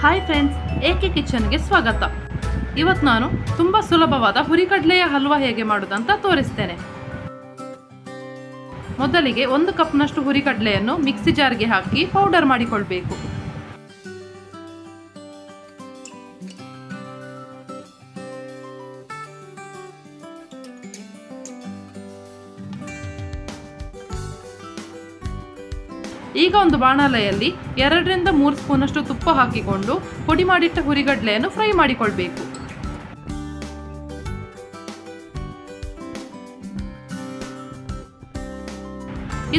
Hi friends, ಏಕೆ ಕಿಚನ್ಗೆ ಸ್ವಾಗತ. ಇವತ್ತು ನಾನು ತುಂಬ ಸುಲಭವಾದ ಹುರಿಕಡಲೆಯ ಹಲ್ವಾ ಹೇಗೆ ಮಾಡೋದಂತ ತೋರಿಸ್ತೇನೆ. ಮೊದಲಿಗೆ 1 ಕಪ್ನಷ್ಟು ಹುರಿಕಡಲೆಯನ್ನು ಮಿಕ್ಸಿ ಜಾರ್ಗೆ ಹಾಕಿ ಪೌಡರ್ ಮಾಡಿಕೊಳ್ಬೇಕು. ಈಗ ಒಂದು ಬಾಣಲೆಯಲ್ಲಿ 2 ರಿಂದ 3 ಸ್ಪೂನಷ್ಟು ತುಪ್ಪ ಹಾಕಿಕೊಂಡು ಪುಡಿ ಮಾಡಿಟ್ಟ ಹುರಿಗಡಲೆಯನ್ನು ಫ್ರೈ ಮಾಡಿಕೊಳ್ಬೇಕು.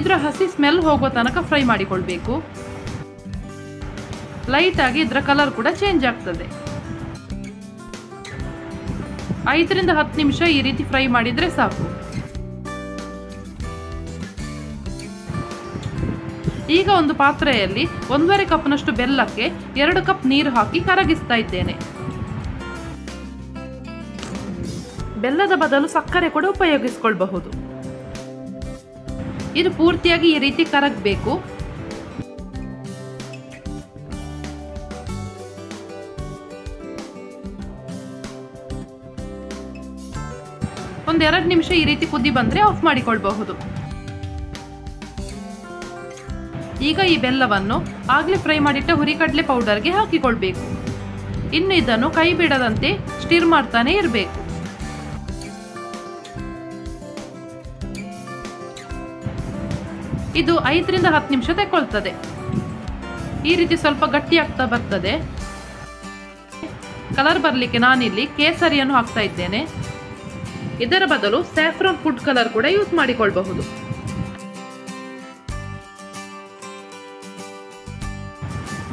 ಇದರ ಹಸಿ ಸ್ಮೆಲ್ ಹೋಗುವ ತನಕ ಫ್ರೈ ಮಾಡಿಕೊಳ್ಬೇಕು. ಲೈಟ್ ಆಗಿ ಇದರ ಕಲರ್ ಕೂಡ ಚೇಂಜ್ ಆಗ್ತದೆ. 5 ರಿಂದ 10 ನಿಮಿಷ ಈ ರೀತಿ ಫ್ರೈ ಮಾಡಿದ್ರೆ ಸಾಕು. ಈಗ ಒಂದು ಪಾತ್ರೆಯಲ್ಲಿ 1.5 ಕಪ್ನಷ್ಟು ಬೆಲ್ಲಕ್ಕೆ 2 ಕಪ್ ನೀರು ಹಾಕಿ ಕರಗಿಸ್ತಾ ಇದ್ದೇನೆ. ಬೆಲ್ಲದ ಬದಲು ಸಕ್ಕರೆ ಕೂಡ ಉಪಯೋಗಿಸಿಕೊಳ್ಳಬಹುದು. ಇದು ಪೂರ್ತಿಯಾಗಿ ಈ ರೀತಿ ಕರಗಬೇಕು. ಒಂದು 2 ನಿಮಿಷ ಈ ರೀತಿ ಕುದಿ ಬಂದ್ರೆ ಆಫ್ ಮಾಡಿಕೊಳ್ಳಬಹುದು. ಈಗ ಈ ಬೆಲ್ಲವನ್ನು ಆಗಲೇ ಫ್ರೈ ಮಾಡಿಟ್ಟ ಹುರಿಕಡಲೆ ಪೌಡರ್ಗೆ ಹಾಕಿಕೊಳ್ಬೇಕು. ಇನ್ನು ಇದನ್ನು ಕೈ ಬಿಡದಂತೆ ಸ್ಟಿರ್ ಮಾಡ್ತಾನೆ ಇರಬೇಕು. ಇದು 5 ರಿಂದ 10 ನಿಮಿಷ ತಗೊಳ್ತದೆ. ಈ ರೀತಿ ಸ್ವಲ್ಪ ಗಟ್ಟಿ ಆಗ್ತಾ ಬರ್ತದೆ. ಕಲರ್ ಬರಲಿಕ್ಕೆ ನಾನಿಲ್ಲಿ ಕೇಸರಿಯನ್ನು ಹಾಕ್ತಾ ಇದ್ದೇನೆ. ಇದರ ಬದಲು ಸ್ಯಾಫ್ರಾನ್ ಫುಡ್ ಕಲರ್ ಕೂಡ ಯೂಸ್ ಮಾಡಿಕೊಳ್ಳಬಹುದು.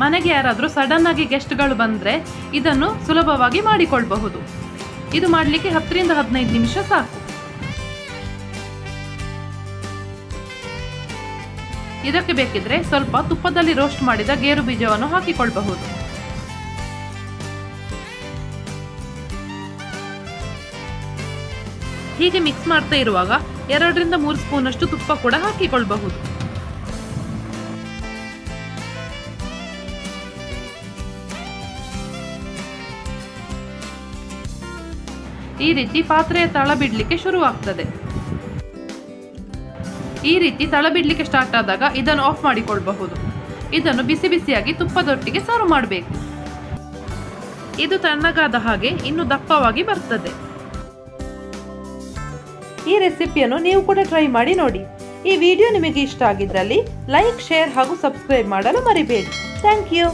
ಮನೆಗೆ ಯಾರಾದರೂ ಸಡನ್ ಆಗಿ ಗೆಸ್ಟ್ಗಳು ಬಂದರೆ ಇದನ್ನು ಸುಲಭವಾಗಿ ಮಾಡಿಕೊಳ್ಳಬಹುದು. ಇದು ಮಾಡಲಿಕ್ಕೆ 10 ರಿಂದ 15 ನಿಮಿಷ ಸಾಕು. ಇದಕ್ಕೆ ಬೇಕಿದ್ರೆ ಸ್ವಲ್ಪ ತುಪ್ಪದಲ್ಲಿ ರೋಸ್ಟ್ ಮಾಡಿದ ಗೇರು ಬೀಜವನ್ನು ಹಾಕಿಕೊಳ್ಳಬಹುದು. ಹೀಗೆ ಮಿಕ್ಸ್ ಮಾಡ್ತಾ ಇರುವಾಗ 2 ರಿಂದ 3 ಸ್ಪೂನಷ್ಟು ತುಪ್ಪ ಕೂಡ ಹಾಕಿಕೊಳ್ಳಬಹುದು. ಈ ರೀತಿ ಪಾತ್ರೆಯ ತಳ ಬಿಡ್ಲಿಕ್ಕೆ ಶುರುವಾಗ್ತದೆ. ಈ ರೀತಿ ತಳ ಬಿಡ್ಲಿಕ್ಕೆ ಸ್ಟಾರ್ಟ್ ಆದಾಗ ಇದನ್ನು ಆಫ್ ಮಾಡಿಕೊಳ್ಳಬಹುದು. ಇದನ್ನು ಬಿಸಿ ಬಿಸಿಯಾಗಿ ತುಪ್ಪದೊಟ್ಟಿಗೆ ಸರ್ವ್ ಮಾಡಬೇಕು. ಇದು ತಣ್ಣಗಾದ ಹಾಗೆ ಇನ್ನು ದಪ್ಪವಾಗಿ ಬರ್ತದೆ. ಈ ರೆಸಿಪಿಯನ್ನು ನೀವು ಕೂಡ ಟ್ರೈ ಮಾಡಿ ನೋಡಿ. ಈ ವಿಡಿಯೋ ನಿಮಗೆ ಇಷ್ಟ ಆಗಿದ್ದಲ್ಲಿ ಲೈಕ್, ಶೇರ್ ಹಾಗೂ ಸಬ್ಸ್ಕ್ರೈಬ್ ಮಾಡಲು ಮರಿಬೇಡಿ. Thank you.